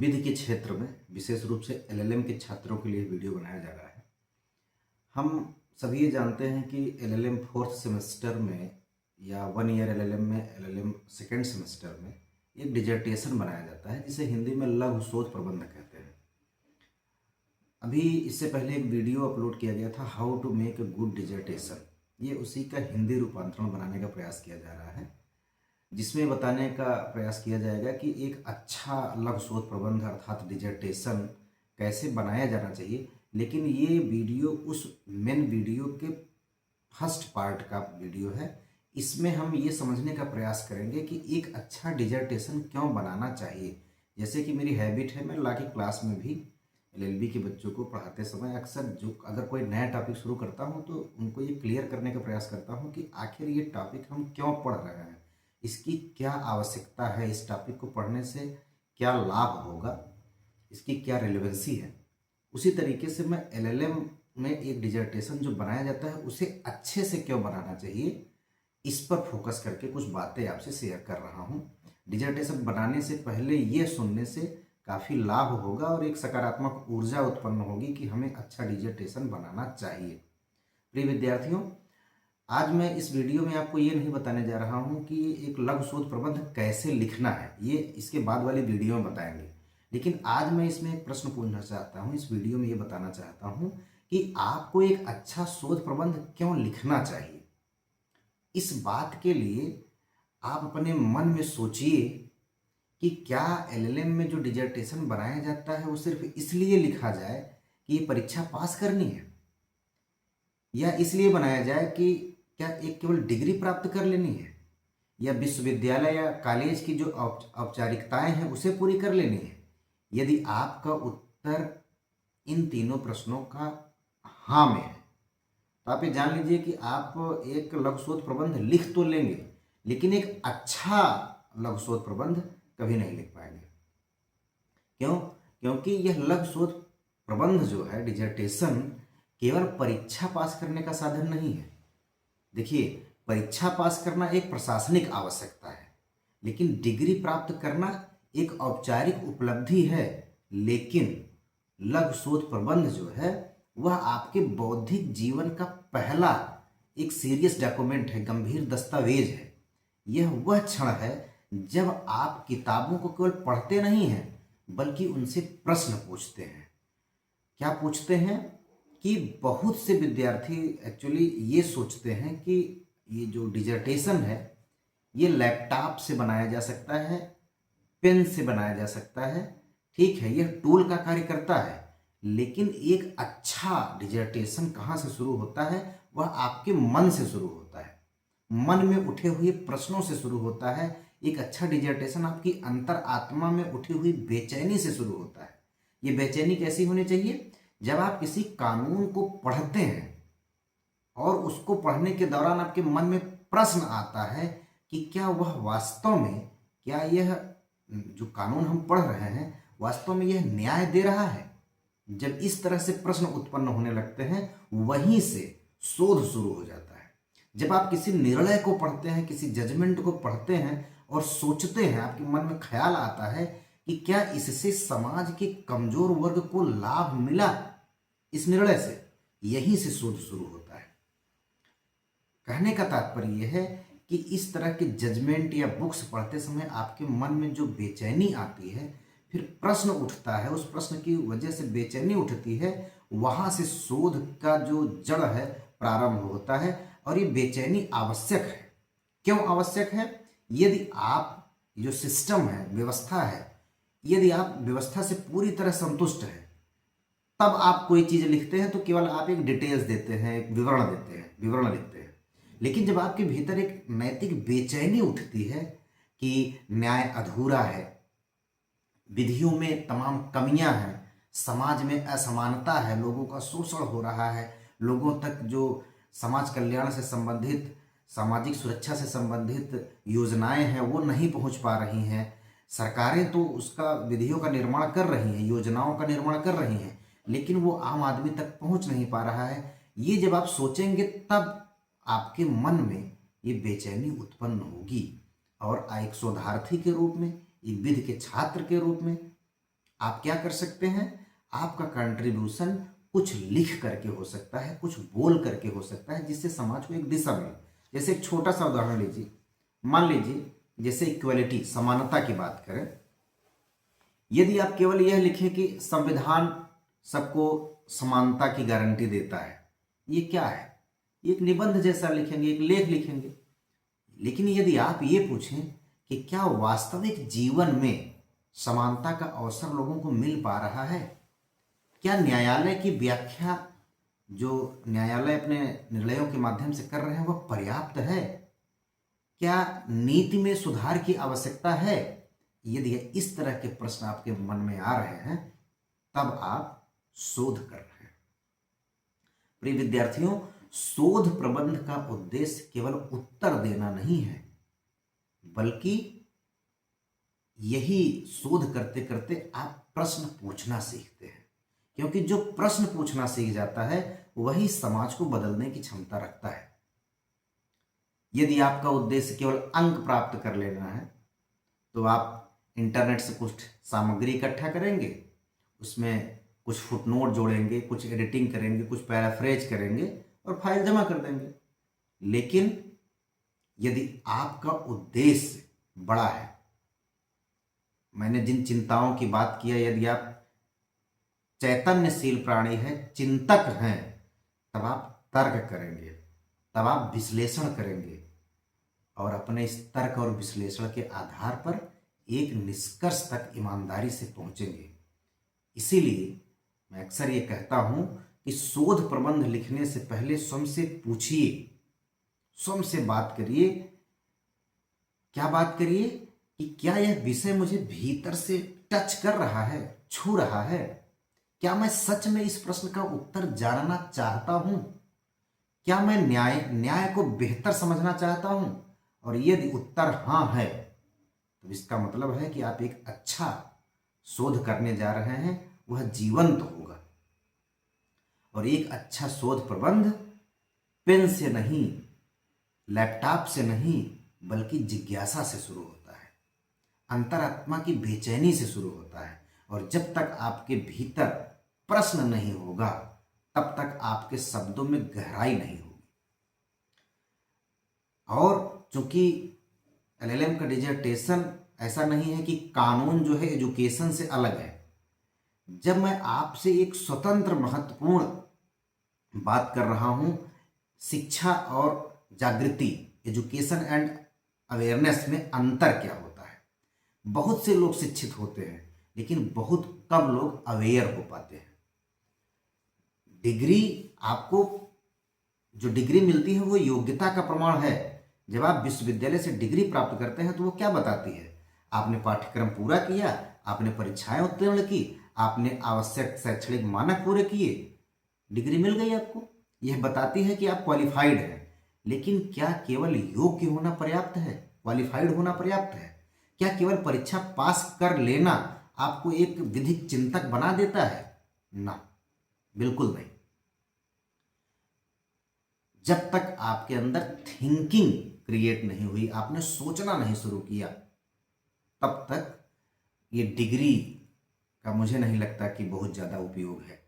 विधि के क्षेत्र में विशेष रूप से एलएलएम के छात्रों के लिए वीडियो बनाया जा रहा है। हम सभी ये जानते हैं कि एलएलएम फोर्थ सेमेस्टर में या 1 ईयर एलएलएम में एलएलएम सेकेंड सेमेस्टर में एक डिजर्टेशन बनाया जाता है जिसे हिंदी में लघु शोध प्रबंध कहते हैं। अभी इससे पहले एक वीडियो अपलोड किया गया था, how to make a good dissertation. ये उसी का हिंदी रूपांतरण बनाने का प्रयास किया जा रहा है, जिसमें बताने का प्रयास किया जाएगा कि एक अच्छा लघु शोध प्रबंध अर्थात डिजर्टेशन कैसे बनाया जाना चाहिए। लेकिन ये वीडियो उस मेन वीडियो के फर्स्ट पार्ट का वीडियो है। इसमें हम ये समझने का प्रयास करेंगे कि एक अच्छा डिजर्टेशन क्यों बनाना चाहिए। जैसे कि मेरी हैबिट है, मैं ला के क्लास में भी एलएलबी के बच्चों को पढ़ाते समय अक्सर जो अगर कोई नया टॉपिक शुरू करता हूँ तो उनको ये क्लियर करने का प्रयास करता हूँ कि आखिर ये टॉपिक हम क्यों पढ़ रहे हैं, इसकी क्या आवश्यकता है, इस टॉपिक को पढ़ने से क्या लाभ होगा, इसकी क्या रिलेवेंसी है। उसी तरीके से मैं एलएलएम में एक डिजर्टेशन जो बनाया जाता है उसे अच्छे से क्यों बनाना चाहिए, इस पर फोकस करके कुछ बातें आपसे शेयर कर रहा हूँ। डिजर्टेशन बनाने से पहले ये सुनने से काफ़ी लाभ होगा और एक सकारात्मक ऊर्जा उत्पन्न होगी कि हमें अच्छा डिजर्टेशन बनाना चाहिए। प्रिय विद्यार्थियों, आज मैं इस वीडियो में आपको ये नहीं बताने जा रहा हूँ कि एक लघु शोध प्रबंध कैसे लिखना है, ये इसके बाद वाली वीडियो में बताएंगे। लेकिन आज मैं इसमें एक प्रश्न पूछना चाहता हूँ, इस वीडियो में ये बताना चाहता हूँ कि आपको एक अच्छा शोध प्रबंध क्यों लिखना चाहिए। इस बात के लिए आप अपने मन में सोचिए कि क्या एलएलएम में जो डिजर्टेशन बनाया जाता है वो सिर्फ इसलिए लिखा जाए कि ये परीक्षा पास करनी है, या इसलिए बनाया जाए कि क्या एक केवल डिग्री प्राप्त कर लेनी है, या विश्वविद्यालय या कॉलेज की जो औपचारिकताएं हैं उसे पूरी कर लेनी है। यदि आपका उत्तर इन तीनों प्रश्नों का हाँ में है तो आप ये जान लीजिए कि आप एक लघु शोध प्रबंध लिख तो लेंगे लेकिन एक अच्छा लघु शोध प्रबंध कभी नहीं लिख पाएंगे। क्यों? क्योंकि यह लघु शोध प्रबंध जो है, डिजर्टेशन, केवल परीक्षा पास करने का साधन नहीं है। देखिए, परीक्षा पास करना एक प्रशासनिक आवश्यकता है, लेकिन डिग्री प्राप्त करना एक औपचारिक उपलब्धि है। लेकिन लघु शोध प्रबंध जो है वह आपके बौद्धिक जीवन का पहला एक सीरियस डॉक्यूमेंट है, गंभीर दस्तावेज है। यह वह क्षण है जब आप किताबों को केवल पढ़ते नहीं हैं बल्कि उनसे प्रश्न पूछते हैं। क्या पूछते हैं कि बहुत से विद्यार्थी एक्चुअली ये सोचते हैं कि ये जो डिजर्टेशन है ये लैपटॉप से बनाया जा सकता है, पेन से बनाया जा सकता है। ठीक है, यह टूल का कार्य करता है, लेकिन एक अच्छा डिजर्टेशन कहाँ से शुरू होता है? वह आपके मन से शुरू होता है, मन में उठे हुए प्रश्नों से शुरू होता है। एक अच्छा डिजर्टेशन आपकी अंतर आत्मा में उठी हुई बेचैनी से शुरू होता है। ये बेचैनी कैसी होनी चाहिए? जब आप किसी कानून को पढ़ते हैं और उसको पढ़ने के दौरान आपके मन में प्रश्न आता है कि क्या वह वास्तव में, क्या यह जो कानून हम पढ़ रहे हैं वास्तव में यह न्याय दे रहा है। जब इस तरह से प्रश्न उत्पन्न होने लगते हैं वहीं से शोध शुरू हो जाता है। जब आप किसी निर्णय को पढ़ते हैं, किसी जजमेंट को पढ़ते हैं और सोचते हैं, आपके मन में ख्याल आता है कि क्या इससे समाज के कमजोर वर्ग को लाभ मिला इस निर्णय से, यहीं से शोध शुरू होता है। कहने का तात्पर्य यह है कि इस तरह के जजमेंट या बुक्स पढ़ते समय आपके मन में जो बेचैनी आती है, फिर प्रश्न उठता है, उस प्रश्न की वजह से बेचैनी उठती है, वहां से शोध का जो जड़ है प्रारंभ होता है। और ये बेचैनी आवश्यक है। क्यों आवश्यक है? यदि आप जो सिस्टम है, व्यवस्था है, यदि आप व्यवस्था से पूरी तरह संतुष्ट हैं तब आप कोई चीज लिखते हैं तो केवल आप एक डिटेल्स देते हैं, एक विवरण देते हैं, विवरण लिखते हैं। लेकिन जब आपके भीतर एक नैतिक बेचैनी उठती है कि न्याय अधूरा है, विधियों में तमाम कमियां हैं, समाज में असमानता है, लोगों का शोषण हो रहा है, लोगों तक जो समाज कल्याण से संबंधित, सामाजिक सुरक्षा से संबंधित योजनाएं हैं वो नहीं पहुंच पा रही हैं, सरकारें तो उसका विधियों का निर्माण कर रही हैं, योजनाओं का निर्माण कर रही हैं, लेकिन वो आम आदमी तक पहुंच नहीं पा रहा है। ये जब आप सोचेंगे तब आपके मन में ये बेचैनी उत्पन्न होगी। और एक शोधार्थी के रूप में, एक विधि के छात्र के रूप में आप क्या कर सकते हैं, आपका कंट्रीब्यूशन कुछ लिख करके हो सकता है, कुछ बोल करके हो सकता है, जिससे समाज को एक दिशा मिले। जैसे एक छोटा सा उदाहरण लीजिए, मान लीजिए जैसे इक्वलिटी, समानता की बात करें, यदि आप केवल यह लिखें कि संविधान सबको समानता की गारंटी देता है, ये क्या है, एक निबंध जैसा लिखेंगे, एक लेख लिखेंगे। लेकिन यदि आप ये पूछें कि क्या वास्तविक जीवन में समानता का अवसर लोगों को मिल पा रहा है, क्या न्यायालय की व्याख्या जो न्यायालय अपने निर्णयों के माध्यम से कर रहे हैं वह पर्याप्त है, क्या नीति में सुधार की आवश्यकता है, यदि इस तरह के प्रश्न आपके मन में आ रहे हैं तब आप शोध कर रहे हैं। प्रिय विद्यार्थियों, शोध प्रबंध का उद्देश्य केवल उत्तर देना नहीं है, बल्कि यही शोध करते करते आप प्रश्न पूछना सीखते हैं, क्योंकि जो प्रश्न पूछना सीख जाता है वही समाज को बदलने की क्षमता रखता है। यदि आपका उद्देश्य केवल अंक प्राप्त कर लेना है तो आप इंटरनेट से कुछ सामग्री इकट्ठा करेंगे, उसमें कुछ फुटनोट जोड़ेंगे, कुछ एडिटिंग करेंगे, कुछ पैराफ्रेज करेंगे और फाइल जमा कर देंगे। लेकिन यदि आपका उद्देश्य बड़ा है, मैंने जिन चिंताओं की बात की है, यदि आप चैतन्यशील प्राणी हैं, चिंतक हैं, तब आप तर्क करेंगे, तब आप विश्लेषण करेंगे और अपने इस तर्क और विश्लेषण के आधार पर एक निष्कर्ष तक ईमानदारी से पहुंचेंगे। इसीलिए मैं अक्सर ये कहता हूं कि शोध प्रबंध लिखने से पहले स्वयं से पूछिए, स्वयं से बात करिए। क्या बात करिए कि क्या यह विषय मुझे भीतर से टच कर रहा है, छू रहा है, क्या मैं सच में इस प्रश्न का उत्तर जानना चाहता हूं, क्या मैं न्याय को बेहतर समझना चाहता हूं। और यदि उत्तर हाँ है तो इसका मतलब है कि आप एक अच्छा शोध करने जा रहे हैं, वह जीवंत होगा। और एक अच्छा शोध प्रबंध पेन से नहीं, लैपटॉप से नहीं, बल्कि जिज्ञासा से शुरू होता है, अंतरात्मा की बेचैनी से शुरू होता है। और जब तक आपके भीतर प्रश्न नहीं होगा तब तक आपके शब्दों में गहराई नहीं होगी। और चूंकि एलएलएम का डिजर्टेशन ऐसा नहीं है कि कानून जो है एजुकेशन से अलग है। जब मैं आपसे एक स्वतंत्र महत्वपूर्ण बात कर रहा हूं, शिक्षा और जागृति, एजुकेशन एंड अवेयरनेस में अंतर क्या होता है। बहुत से लोग शिक्षित होते हैं लेकिन बहुत कम लोग अवेयर हो पाते हैं। डिग्री, आपको जो डिग्री मिलती है वो योग्यता का प्रमाण है। जब आप विश्वविद्यालय से डिग्री प्राप्त करते हैं तो वो क्या बताती है, आपने पाठ्यक्रम पूरा किया, आपने परीक्षाएं उत्तीर्ण की, आपने आवश्यक शैक्षणिक मानक पूरे किए, डिग्री मिल गई आपको। यह बताती है कि आप क्वालिफाइड हैं। लेकिन क्या केवल योग्य होना पर्याप्त है, क्वालिफाइड होना पर्याप्त है? क्या केवल परीक्षा पास कर लेना आपको एक विधिक चिंतक बना देता है? ना, बिल्कुल नहीं। जब तक आपके अंदर थिंकिंग क्रिएट नहीं हुई, आपने सोचना नहीं शुरू किया, तब तक ये डिग्री का मुझे नहीं लगता कि बहुत ज़्यादा उपयोग है।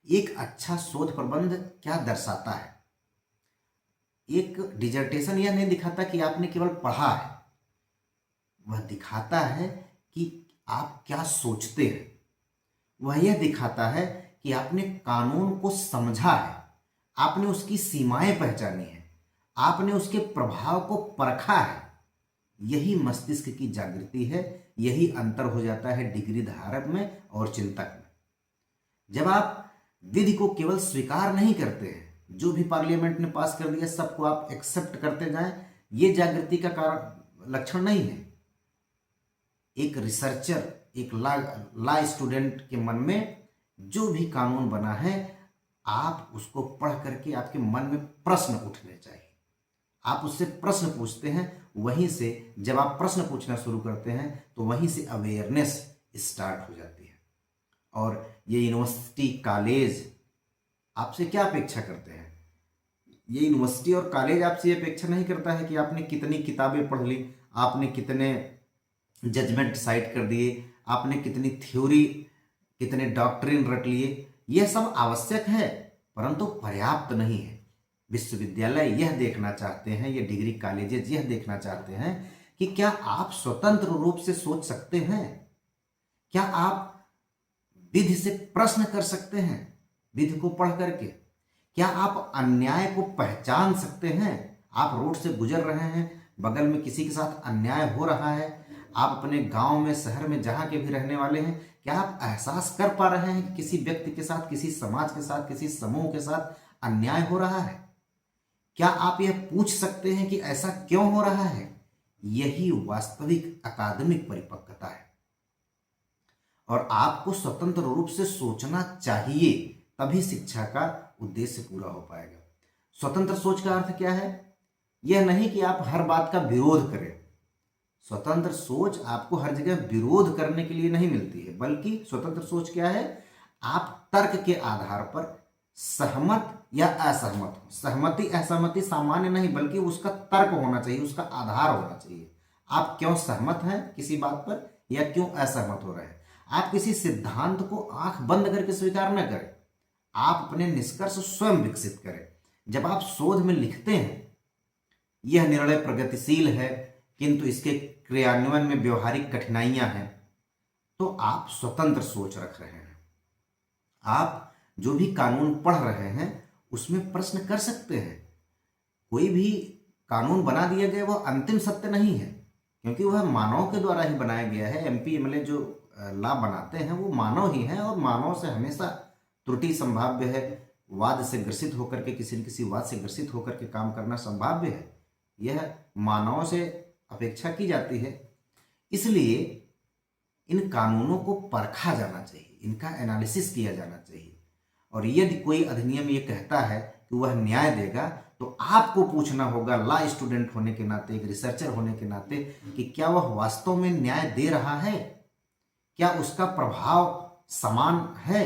एक अच्छा शोध प्रबंध क्या दर्शाता है? एक डिजर्टेशन यह नहीं दिखाता कि आपने केवल पढ़ा है, वह दिखाता है कि आप क्या सोचते हैं। वह यह दिखाता है कि आपने कानून को समझा है, आपने उसकी सीमाएं पहचानी है, आपने उसके प्रभाव को परखा है। यही मस्तिष्क की जागृति है, यही अंतर हो जाता है डिग्री धारक में और चिंतक में। जब आप विधि को केवल स्वीकार नहीं करते हैं, जो भी पार्लियामेंट ने पास कर दिया सबको आप एक्सेप्ट करते जाएं, ये जागृति का कारण लक्षण नहीं है। एक रिसर्चर, एक लॉ स्टूडेंट के मन में जो भी कानून बना है, आप उसको पढ़ करके आपके मन में प्रश्न उठने चाहिए। आप उससे प्रश्न पूछते हैं, वहीं से जब आप प्रश्न पूछना शुरू करते हैं तो वहीं से अवेयरनेस स्टार्ट हो जाती है। और ये यूनिवर्सिटी, कॉलेज आपसे क्या अपेक्षा करते हैं? ये यूनिवर्सिटी और कॉलेज आपसे ये अपेक्षा नहीं करता है कि आपने कितनी किताबें पढ़ ली, आपने कितने जजमेंट साइट कर दिए, आपने कितनी थ्योरी, कितने डॉक्ट्रिन रट लिए, यह सब आवश्यक है परंतु पर्याप्त नहीं है। विश्वविद्यालय यह देखना चाहते हैं, ये डिग्री कॉलेजेस यह देखना चाहते हैं कि क्या आप स्वतंत्र रूप से सोच सकते हैं, क्या आप विधि से प्रश्न कर सकते हैं, विधि को पढ़ करके क्या आप अन्याय को पहचान सकते हैं। आप रोड से गुजर रहे हैं, बगल में किसी के साथ अन्याय हो रहा है, आप अपने गांव में, शहर में, जहां के भी रहने वाले हैं, क्या आप एहसास कर पा रहे हैं कि किसी व्यक्ति के साथ, किसी समाज के साथ, किसी समूह के साथ अन्याय हो रहा है। क्या आप यह पूछ सकते हैं कि ऐसा क्यों हो रहा है। यही वास्तविक अकादमिक परिपक्वता है और आपको स्वतंत्र रूप से सोचना चाहिए, तभी शिक्षा का उद्देश्य पूरा हो पाएगा। स्वतंत्र सोच का अर्थ क्या है। यह नहीं कि आप हर बात का विरोध करें। स्वतंत्र सोच आपको हर जगह विरोध करने के लिए नहीं मिलती है, बल्कि स्वतंत्र सोच क्या है, आप तर्क के आधार पर सहमत या असहमत हो। सहमति असहमति सामान्य नहीं, बल्कि उसका तर्क होना चाहिए, उसका आधार होना चाहिए। आप क्यों सहमत हैं किसी बात पर या क्यों असहमत हो रहे हैं। आप किसी सिद्धांत को आंख बंद करके स्वीकार न करें, आप अपने निष्कर्ष स्वयं विकसित करें। जब आप शोध में लिखते हैं यह निर्णय प्रगतिशील है किंतु इसके क्रियान्वयन में व्यवहारिक कठिनाइयां हैं, तो आप स्वतंत्र सोच रख रहे हैं। आप जो भी कानून पढ़ रहे हैं उसमें प्रश्न कर सकते हैं। कोई भी कानून बना दिया गया वह अंतिम सत्य नहीं है, क्योंकि वह मानव के द्वारा ही बनाया गया है। एमपी एमएलए जो लॉ बनाते हैं वो मानव ही हैं और मानव से हमेशा त्रुटि संभाव्य है। वाद से ग्रसित होकर के, किसी न किसी वाद से ग्रसित होकर के काम करना संभाव्य है, यह मानव से अपेक्षा की जाती है। इसलिए इन कानूनों को परखा जाना चाहिए, इनका एनालिसिस किया जाना चाहिए। और यदि कोई अधिनियम ये कहता है कि वह न्याय देगा, तो आपको पूछना होगा लॉ स्टूडेंट होने के नाते, एक रिसर्चर होने के नाते, कि क्या वह वास्तव में न्याय दे रहा है, क्या उसका प्रभाव समान है,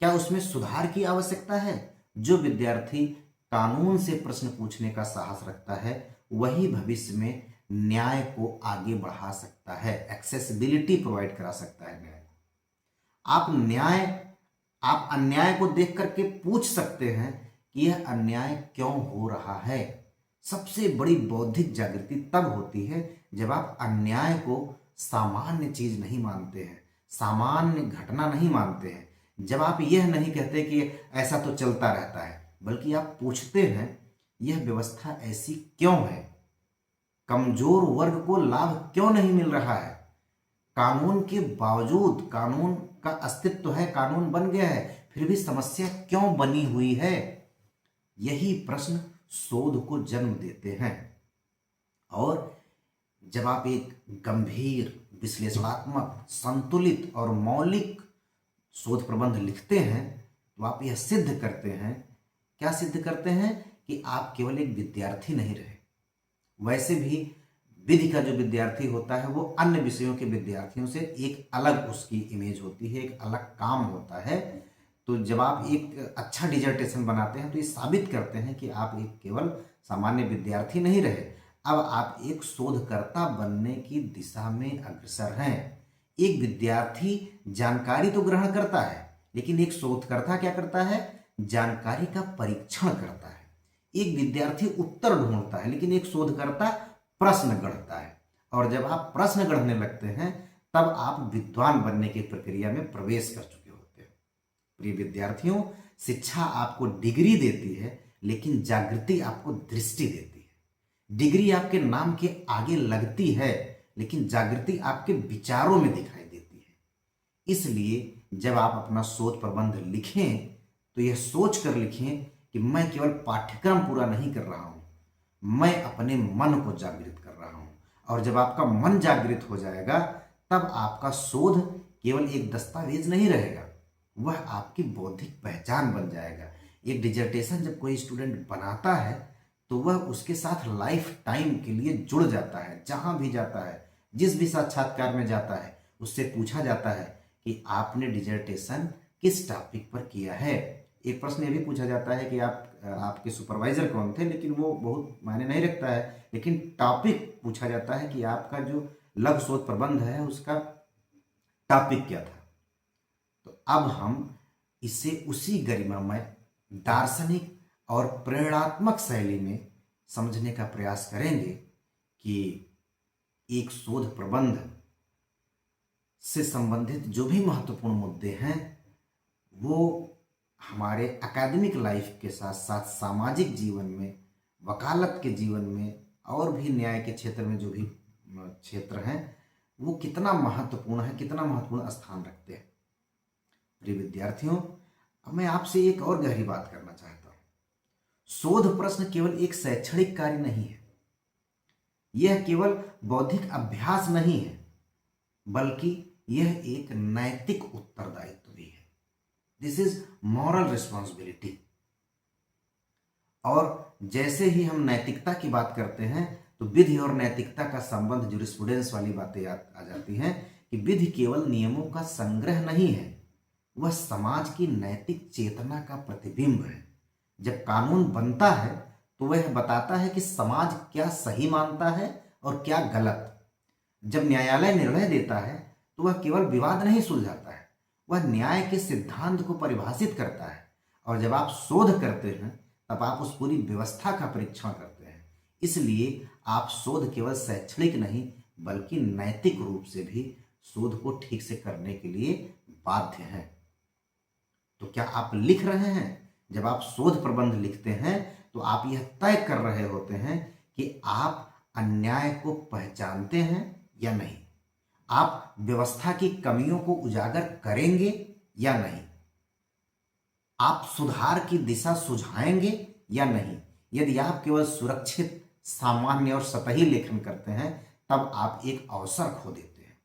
क्या उसमें सुधार की आवश्यकता है। जो विद्यार्थी कानून से प्रश्न पूछने का साहस रखता है वही भविष्य में न्याय को आगे बढ़ा सकता है, एक्सेसिबिलिटी प्रोवाइड करा सकता है न्याय। आप अन्याय को देख करके पूछ सकते हैं कि यह अन्याय क्यों हो रहा है। सबसे बड़ी बौद्धिक जागृति तब होती है जब आप अन्याय को सामान्य चीज नहीं मानते हैं, सामान्य घटना नहीं मानते हैं। जब आप यह नहीं कहते कि ऐसा तो चलता रहता है, बल्कि आप पूछते हैं यह व्यवस्था ऐसी क्यों है, कमजोर वर्ग को लाभ क्यों नहीं मिल रहा है, कानून के बावजूद, कानून का अस्तित्व है, कानून बन गया है, फिर भी समस्या क्यों बनी हुई है। यही प्रश्न शोध को जन्म देते हैं। और जब आप एक गंभीर, विश्लेषणात्मक, संतुलित और मौलिक शोध प्रबंध लिखते हैं तो आप यह सिद्ध करते हैं, क्या सिद्ध करते हैं, कि आप केवल एक विद्यार्थी नहीं रहे। वैसे भी विधि का जो विद्यार्थी होता है वो अन्य विषयों के विद्यार्थियों से एक अलग उसकी इमेज होती है, एक अलग काम होता है। तो जब आप एक अच्छा डिजर्टेशन बनाते हैं तो ये साबित करते हैं कि आप एक केवल सामान्य विद्यार्थी नहीं रहे, अब आप एक शोधकर्ता बनने की दिशा में अग्रसर हैं। एक विद्यार्थी जानकारी तो ग्रहण करता है, लेकिन एक शोधकर्ता क्या करता है, जानकारी का परीक्षण करता है। एक विद्यार्थी उत्तर ढूंढता है, लेकिन एक शोधकर्ता प्रश्न गढ़ता है। और जब आप प्रश्न गढ़ने लगते हैं तब आप विद्वान बनने की प्रक्रिया में प्रवेश कर चुके होते हैं। प्रिय विद्यार्थियों, शिक्षा आपको डिग्री देती है, लेकिन जागृति आपको दृष्टि देती है। डिग्री आपके नाम के आगे लगती है, लेकिन जागृति आपके विचारों में दिखाई देती है। इसलिए जब आप अपना शोध प्रबंध लिखें तो यह सोच कर लिखें कि मैं केवल पाठ्यक्रम पूरा नहीं कर रहा हूं, मैं अपने मन को जागृत कर रहा हूं। और जब आपका मन जागृत हो जाएगा तब आपका शोध केवल एक दस्तावेज नहीं रहेगा, वह आपकी बौद्धिक पहचान बन जाएगा। एक डिजर्टेशन जब कोई स्टूडेंट बनाता है तो वह उसके साथ लाइफ टाइम के लिए जुड़ जाता है। जहां भी जाता है, जिस भी साक्षात्कार में जाता है, उससे पूछा जाता है कि आपने डिजर्टेशन किस टॉपिक पर किया है। एक प्रश्न ये भी पूछा जाता है कि आपके सुपरवाइजर कौन थे, लेकिन वो बहुत मायने नहीं रखता है। लेकिन टॉपिक पूछा जाता है कि आपका जो लघु शोध प्रबंध है उसका टॉपिक क्या था। तो अब हम इसे उसी गरिमामय दार्शनिक और प्रेरणात्मक शैली में समझने का प्रयास करेंगे कि एक शोध प्रबंध से संबंधित जो भी महत्वपूर्ण मुद्दे हैं वो हमारे एकेडमिक लाइफ के साथ साथ सामाजिक जीवन में, वकालत के जीवन में और भी न्याय के क्षेत्र में जो भी क्षेत्र हैं वो कितना महत्वपूर्ण है, कितना महत्वपूर्ण स्थान रखते हैं। प्रिय विद्यार्थियों, अब मैं आपसे एक और गहरी बात करना चाहता हूँ। शोध प्रश्न केवल एक शैक्षणिक कार्य नहीं है, यह केवल बौद्धिक अभ्यास नहीं है, बल्कि यह एक नैतिक उत्तरदायित्व भी है। This is moral responsibility. और जैसे ही हम नैतिकता की बात करते हैं तो विधि और नैतिकता का संबंध जूरिस्प्रूडेंस वाली बातें आ जाती हैं कि विधि केवल नियमों का संग्रह नहीं है, वह समाज की नैतिक चेतना का प्रतिबिंब है। जब कानून बनता है तो वह बताता है कि समाज क्या सही मानता है और क्या गलत। जब न्यायालय निर्णय देता है तो वह केवल विवाद नहीं सुलझाता है, वह न्याय के सिद्धांत को परिभाषित करता है। और जब आप शोध करते हैं तब आप उस पूरी व्यवस्था का परीक्षण करते हैं। इसलिए आप शोध केवल शैक्षणिक नहीं बल्कि नैतिक रूप से भी शोध को ठीक से करने के लिए बाध्य हैं। तो क्या आप लिख रहे हैं? जब आप शोध प्रबंध लिखते हैं तो आप यह तय कर रहे होते हैं कि आप अन्याय को पहचानते हैं या नहीं, आप व्यवस्था की कमियों को उजागर करेंगे या नहीं, आप सुधार की दिशा सुझाएंगे या नहीं। यदि आप केवल सुरक्षित, सामान्य और सतही लेखन करते हैं तब आप एक अवसर खो देते हैं।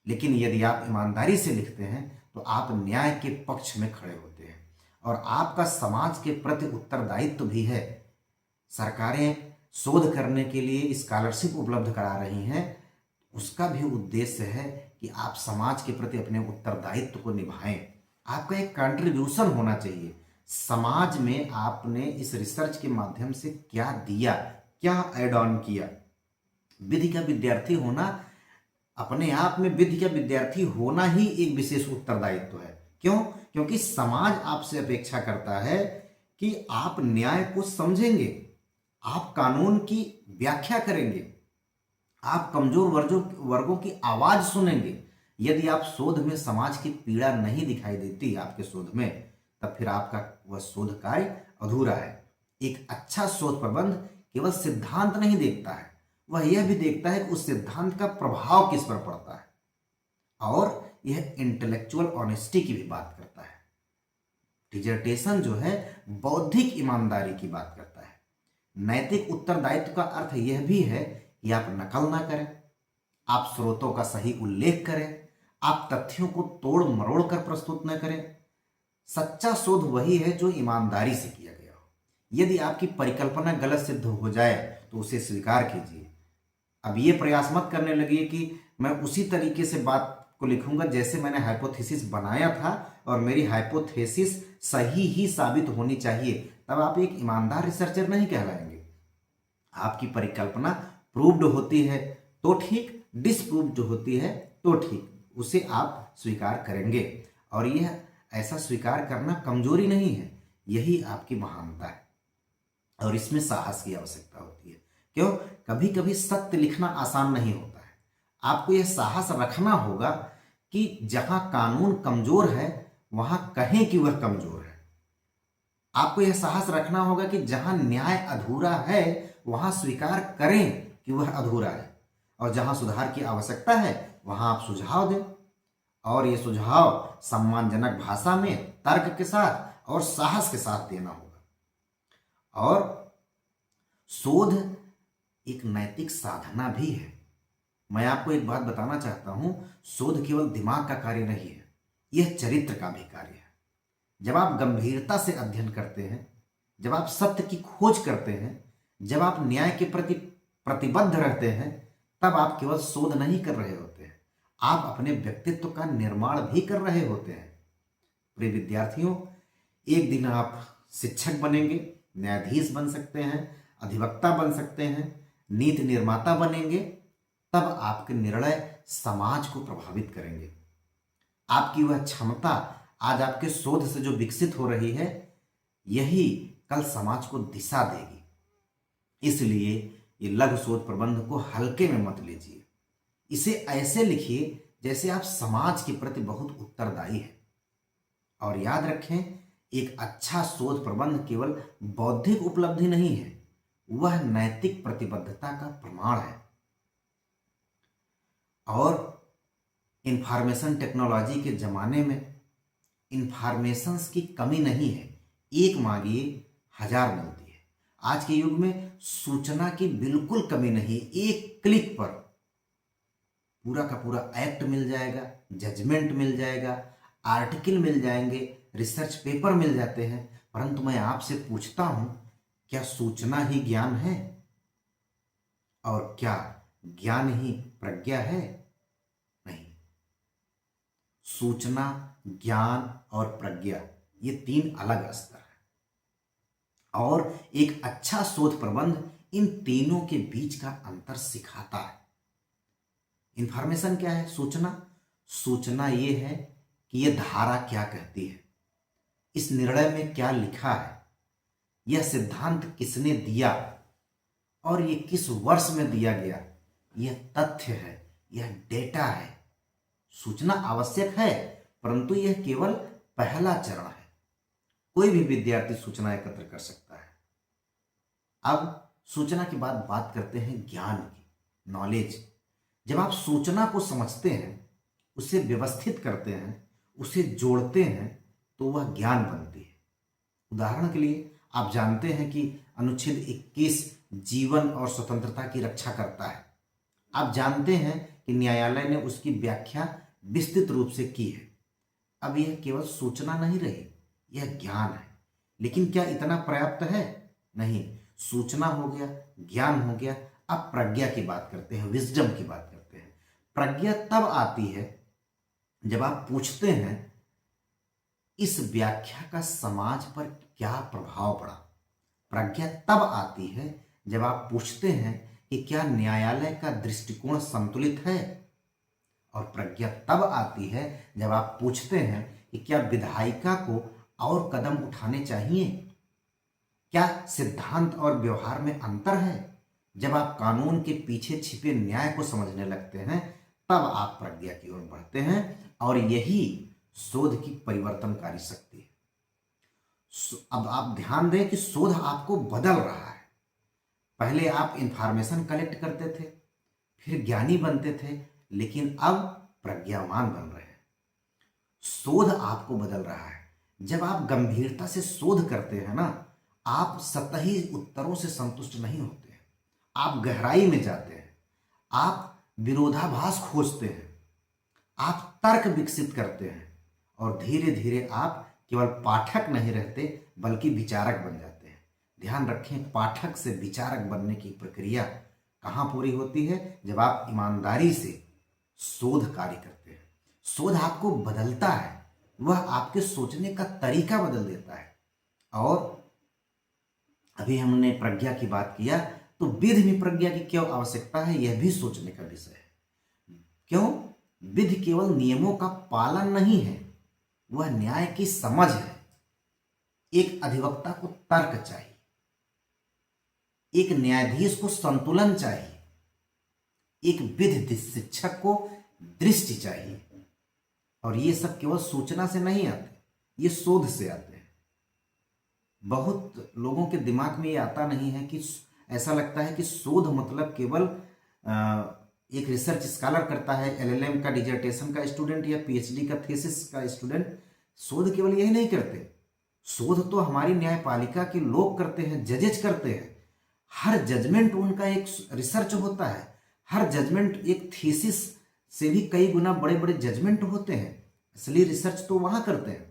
लेकिन यदि आप ईमानदारी से लिखते हैं तो आप न्याय के पक्ष में खड़े होते हैं और आपका समाज के प्रति उत्तरदायित्व भी है। सरकारें शोध करने के लिए स्कॉलरशिप उपलब्ध करा रही हैं, उसका भी उद्देश्य है कि आप समाज के प्रति अपने उत्तरदायित्व को निभाएं। आपका एक कंट्रीब्यूशन होना चाहिए। समाज में आपने इस रिसर्च के माध्यम से क्या दिया, क्या ऐड ऑन किया। विधि का विद्यार्थी होना अपने आप में, विधि का विद्यार्थी होना ही एक विशेष उत्तरदायित्व है। क्यों? क्योंकि समाज आपसे अपेक्षा करता है कि आप न्याय को समझेंगे, आप कानून की व्याख्या करेंगे, आप कमजोर वर्गों की आवाज सुनेंगे। यदि आप शोध में समाज की पीड़ा नहीं दिखाई देती आपके शोध में, तब फिर आपका वह शोध कार्य अधूरा है। एक अच्छा शोध प्रबंध केवल सिद्धांत नहीं देखता है, वह यह भी देखता है कि उस सिद्धांत का प्रभाव किस पर पड़ता है, और यह इंटेलेक्चुअल ऑनेस्टी की भी बात करता है। डिजर्टेशन जो है बौद्धिक ईमानदारी की बात करता है। नैतिक उत्तरदायित्व का अर्थ यह भी है कि आप नकल ना करें, आप स्रोतों का सही उल्लेख करें, आप तथ्यों को तोड़ मरोड़ कर प्रस्तुत न करें। सच्चा शोध वही है जो ईमानदारी से किया गया हो। यदि आपकी परिकल्पना गलत सिद्ध हो जाए तो उसे स्वीकार कीजिए। अब ये प्रयास मत करने लगिए कि मैं उसी तरीके से बात को लिखूंगा जैसे मैंने हाइपोथेसिस बनाया था और मेरी हाइपोथेसिस सही ही साबित होनी चाहिए, तब आप एक ईमानदार रिसर्चर नहीं कहलाएंगे। आपकी परिकल्पना प्रूव्ड होती है तो ठीक, डिसप्रूव्ड होती है तो ठीक, उसे आप स्वीकार करेंगे। और यह ऐसा स्वीकार करना कमजोरी नहीं है, यही आपकी महानता है और इसमें साहस की आवश्यकता होती है। क्यों? कभी कभी सत्य लिखना आसान नहीं होता है। आपको यह साहस रखना होगा कि जहां कानून कमजोर है वहां कहें कि वह कमजोर है। आपको यह साहस रखना होगा कि जहां न्याय अधूरा है वहां स्वीकार करें कि वह अधूरा है, और जहां सुधार की आवश्यकता है वहां आप सुझाव दें, और ये सुझाव सम्मानजनक भाषा में, तर्क के साथ और साहस के साथ देना होगा। और शोध एक नैतिक साधना भी है। मैं आपको एक बात बताना चाहता हूं, शोध केवल दिमाग का कार्य नहीं है, यह चरित्र का भी कार्य है। जब आप गंभीरता से अध्ययन करते हैं, जब आप सत्य की खोज करते हैं, जब आप न्याय के प्रति प्रतिबद्ध रहते हैं, तब आप केवल शोध नहीं कर रहे होते हैं, आप अपने व्यक्तित्व का निर्माण भी कर रहे होते हैं। प्रिय विद्यार्थियों, एक दिन आप शिक्षक बनेंगे, न्यायाधीश बन सकते हैं, अधिवक्ता बन सकते हैं, नीति निर्माता बनेंगे, तब आपके निर्णय समाज को प्रभावित करेंगे। आपकी वह क्षमता आज आपके शोध से जो विकसित हो रही है, यही कल समाज को दिशा देगी। इसलिए ये लघु शोध प्रबंध को हल्के में मत लीजिए। इसे ऐसे लिखिए जैसे आप समाज के प्रति बहुत उत्तरदायी हैं। और याद रखें, एक अच्छा शोध प्रबंध केवल बौद्धिक उपलब्धि नहीं है, वह नैतिक प्रतिबद्धता का प्रमाण है। और इंफॉर्मेशन टेक्नोलॉजी के जमाने में इंफॉर्मेशंस की कमी नहीं है, एक मांगिए 1000 मिलती है। आज के युग में सूचना की बिल्कुल कमी नहीं, एक क्लिक पर पूरा का पूरा एक्ट मिल जाएगा, जजमेंट मिल जाएगा, आर्टिकल मिल जाएंगे, रिसर्च पेपर मिल जाते हैं। परंतु मैं आपसे पूछता हूं, क्या सूचना ही ज्ञान है? और क्या ज्ञान ही प्रज्ञा है? नहीं। सूचना, ज्ञान और प्रज्ञा ये 3 अलग स्तर है। और एक अच्छा शोध प्रबंध इन तीनों के बीच का अंतर सिखाता है। इंफॉर्मेशन क्या है? सूचना ये है कि यह धारा क्या कहती है, इस निर्णय में क्या लिखा है, यह सिद्धांत किसने दिया और यह किस वर्ष में दिया गया, यह तथ्य है, यह डेटा है। सूचना आवश्यक है, परंतु यह केवल पहला चरण है। कोई भी विद्यार्थी सूचना एकत्र कर सकता है। अब सूचना के बाद बात करते हैं ज्ञान की, नॉलेज। जब आप सूचना को समझते हैं, उसे व्यवस्थित करते हैं, उसे जोड़ते हैं, तो वह ज्ञान बनती है। उदाहरण के लिए आप जानते हैं कि अनुच्छेद 21 जीवन और स्वतंत्रता की रक्षा करता है। आप जानते हैं कि न्यायालय ने उसकी व्याख्या विस्तृत रूप से की है। अब यह केवल सूचना नहीं रही, यह ज्ञान है। लेकिन क्या इतना पर्याप्त है? नहीं। सूचना हो गया, ज्ञान हो गया, अब प्रज्ञा की बात करते हैं, विजडम की बात करते हैं। प्रज्ञा तब आती है जब आप पूछते हैं इस व्याख्या का समाज पर क्या प्रभाव पड़ा। प्रज्ञा तब आती है जब आप पूछते हैं कि क्या न्यायालय का दृष्टिकोण संतुलित है। और प्रज्ञा तब आती है जब आप पूछते हैं कि क्या विधायिका को और कदम उठाने चाहिए, क्या सिद्धांत और व्यवहार में अंतर है। जब आप कानून के पीछे छिपे न्याय को समझने लगते हैं, तब आप प्रज्ञा की ओर बढ़ते हैं। और यही शोध की परिवर्तनकारी शक्ति है। अब आप ध्यान दें कि शोध आपको बदल रहा है। पहले आप इंफॉर्मेशन कलेक्ट करते थे, फिर ज्ञानी बनते थे, लेकिन अब प्रज्ञावान बन रहे हैं। शोध आपको बदल रहा है। जब आप गंभीरता से शोध करते हैं ना, आप सतही उत्तरों से संतुष्ट नहीं होते हैं, आप गहराई में जाते हैं, आप विरोधाभास खोजते हैं, आप तर्क विकसित करते हैं, और धीरे धीरे आप केवल पाठक नहीं रहते बल्कि विचारक बन जाते हैं। ध्यान रखें, पाठक से विचारक बनने की प्रक्रिया कहाँ पूरी होती है? जब आप ईमानदारी से शोध कार्य करते हैं। शोध आपको बदलता है, वह आपके सोचने का तरीका बदल देता है। और अभी हमने प्रज्ञा की बात किया, तो विधि में प्रज्ञा की क्यों आवश्यकता है, यह भी सोचने का विषय है। क्यों? विधि केवल नियमों का पालन नहीं है, वह न्याय की समझ है। एक अधिवक्ता को तर्क चाहिए, एक न्यायाधीश को संतुलन चाहिए, एक विधि शिक्षक को दृष्टि चाहिए। और ये सब केवल सूचना से नहीं आते, ये शोध से आते हैं। बहुत लोगों के दिमाग में ये आता नहीं है कि ऐसा लगता है कि शोध मतलब केवल एक रिसर्च स्कॉलर करता है, एलएलएम का डिजर्टेशन का स्टूडेंट या पीएचडी का थीसिस का स्टूडेंट शोध केवल यही नहीं करते। शोध तो हमारी न्यायपालिका के लोग करते हैं, जजेज करते हैं। हर जजमेंट उनका एक रिसर्च होता है, हर जजमेंट एक थीसिस से भी कई गुना बड़े बड़े जजमेंट होते हैं, इसलिए रिसर्च तो वहां करते हैं।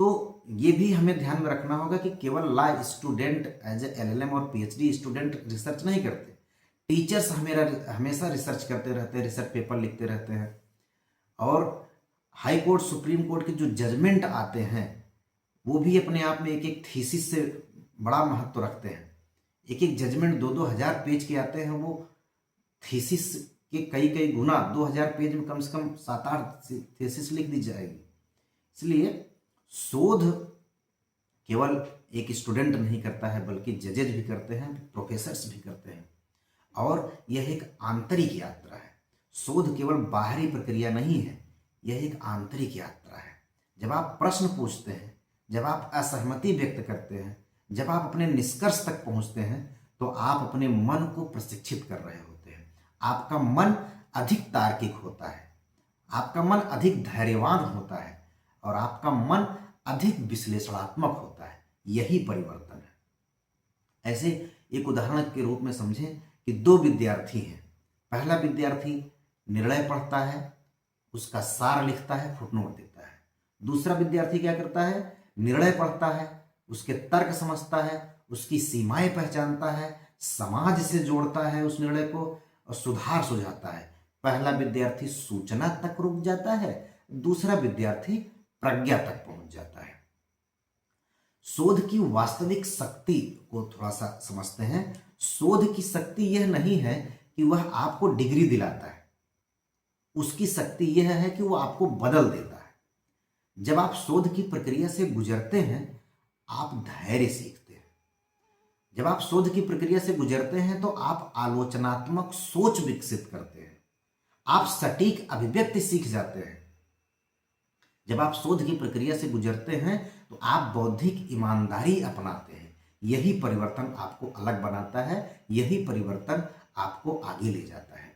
तो ये भी हमें ध्यान में रखना होगा कि केवल law student as a LLM और पीएचडी स्टूडेंट रिसर्च नहीं करते। टीचर्स हमेशा रिसर्च करते रहते हैं, रिसर्च पेपर लिखते रहते हैं। और हाई कोर्ट, सुप्रीम कोर्ट के जो जजमेंट आते हैं, वो भी अपने आप में एक एक थीसिस से बड़ा महत्व रखते हैं। एक एक जजमेंट 2-2 हज़ार पेज के आते हैं, वो थीसिस के कई कई गुना 2000 पेज में कम से कम 7-8 थीसिस लिख दी जाएगी। इसलिए शोध केवल एक स्टूडेंट नहीं करता है, बल्कि जजेज भी करते हैं, प्रोफेसर्स भी करते हैं, और यह एक आंतरिक यात्रा है। शोध केवल बाहरी प्रक्रिया नहीं है, यह एक आंतरिक यात्रा है। जब आप प्रश्न पूछते हैं, जब आप असहमति व्यक्त करते हैं, जब आप अपने निष्कर्ष तक पहुंचते हैं, तो आप अपने मन को प्रशिक्षित कर रहे होते हैं। आपका मन अधिक तार्किक होता है, आपका मन अधिक धैर्यवान होता है, और आपका मन अधिक विश्लेषणात्मक होता है। यही परिवर्तन है। ऐसे एक उदाहरण के रूप में समझें कि 2 विद्यार्थी हैं। पहला विद्यार्थी निर्णय पढ़ता है, उसका सार लिखता है, फुटनोट देता है। दूसरा विद्यार्थी क्या करता है? निर्णय पढ़ता है, उसके तर्क समझता है, उसकी सीमाएं पहचानता है, समाज से जोड़ता है उस निर्णय को, और सुधार सुझाता है। पहला विद्यार्थी सूचना तक रुक जाता है, दूसरा विद्यार्थी प्रज्ञा तक पहुंच जाता है। शोध की वास्तविक शक्ति को थोड़ा सा समझते हैं। शोध की शक्ति यह नहीं है कि वह आपको डिग्री दिलाता है, उसकी शक्ति यह है कि वह आपको बदल देता है। जब आप शोध की प्रक्रिया से गुजरते हैं, आप धैर्य सीखते हैं। जब आप शोध की प्रक्रिया से गुजरते हैं, तो आप आलोचनात्मक सोच विकसित करते हैं, आप सटीक अभिव्यक्ति सीख जाते हैं। जब आप शोध की प्रक्रिया से गुजरते हैं, तो आप बौद्धिक ईमानदारी अपनाते हैं। यही परिवर्तन आपको अलग बनाता है, यही परिवर्तन आपको आगे ले जाता है।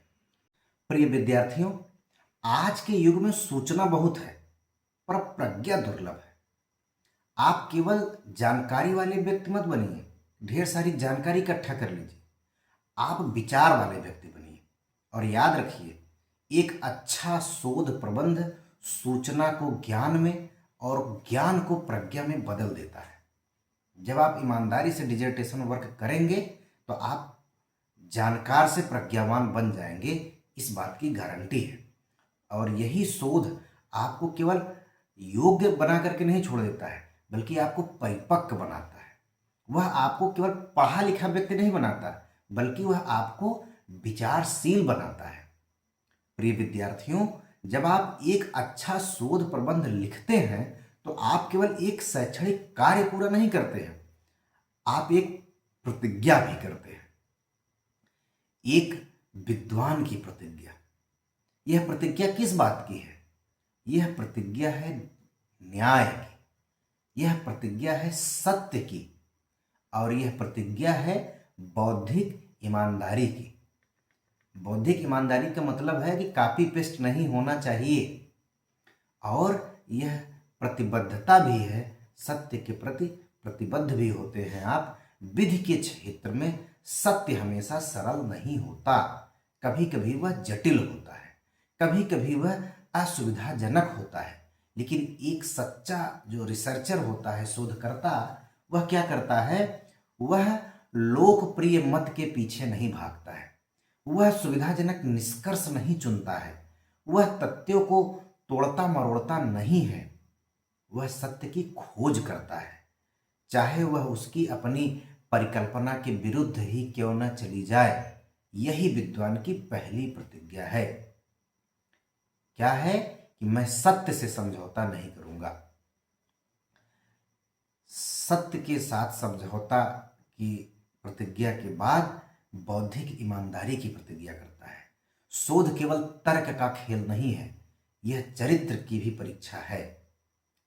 प्रिय विद्यार्थियों, आज के युग में सूचना बहुत है, पर प्रज्ञा दुर्लभ है। आप केवल जानकारी वाले व्यक्ति मत बनिए, ढेर सारी जानकारी इकट्ठा कर लीजिए। आप विचार वाले व्यक्ति बनिए, और याद रखिए, एक अच्छा शोध प्रबंध सूचना को ज्ञान में और ज्ञान को प्रज्ञा में बदल देता है। जब आप ईमानदारी से डिसर्टेशन वर्क करेंगे, तो आप जानकार से प्रज्ञावान बन जाएंगे, इस बात की गारंटी है। और यही शोध आपको केवल योग्य बना करके नहीं छोड़ देता है, बल्कि आपको परिपक्व बनाता है। वह आपको केवल पढ़ा लिखा व्यक्ति नहीं बनाता, बल्कि वह आपको विचारशील बनाता है। प्रिय विद्यार्थियों, जब आप एक अच्छा शोध प्रबंध लिखते हैं, तो आप केवल एक शैक्षणिक कार्य पूरा नहीं करते हैं, आप एक प्रतिज्ञा भी करते हैं, एक विद्वान की प्रतिज्ञा। यह प्रतिज्ञा किस बात की है? यह प्रतिज्ञा है न्याय की, यह प्रतिज्ञा है सत्य की, और यह प्रतिज्ञा है बौद्धिक ईमानदारी की। बौद्धिक ईमानदारी का मतलब है कि कॉपी पेस्ट नहीं होना चाहिए, और यह प्रतिबद्धता भी है, सत्य के प्रति प्रतिबद्ध भी होते हैं आप। विधि के क्षेत्र में सत्य हमेशा सरल नहीं होता, कभी कभी वह जटिल होता है, कभी कभी वह असुविधाजनक होता है। लेकिन एक सच्चा जो रिसर्चर होता है, शोधकर्ता, वह क्या करता है? वह लोकप्रिय मत के पीछे नहीं भागता है, वह सुविधाजनक निष्कर्ष नहीं चुनता है, वह तथ्यों को तोड़ता मरोड़ता नहीं है, वह सत्य की खोज करता है, चाहे वह उसकी अपनी परिकल्पना के विरुद्ध ही क्यों न चली जाए। यही विद्वान की पहली प्रतिज्ञा है। क्या है? कि मैं सत्य से समझौता नहीं करूंगा। सत्य के साथ समझौता की प्रतिज्ञा के बाद बौद्धिक ईमानदारी की प्रतिज्ञा करता है। शोध केवल तर्क का खेल नहीं है, यह चरित्र की भी परीक्षा है।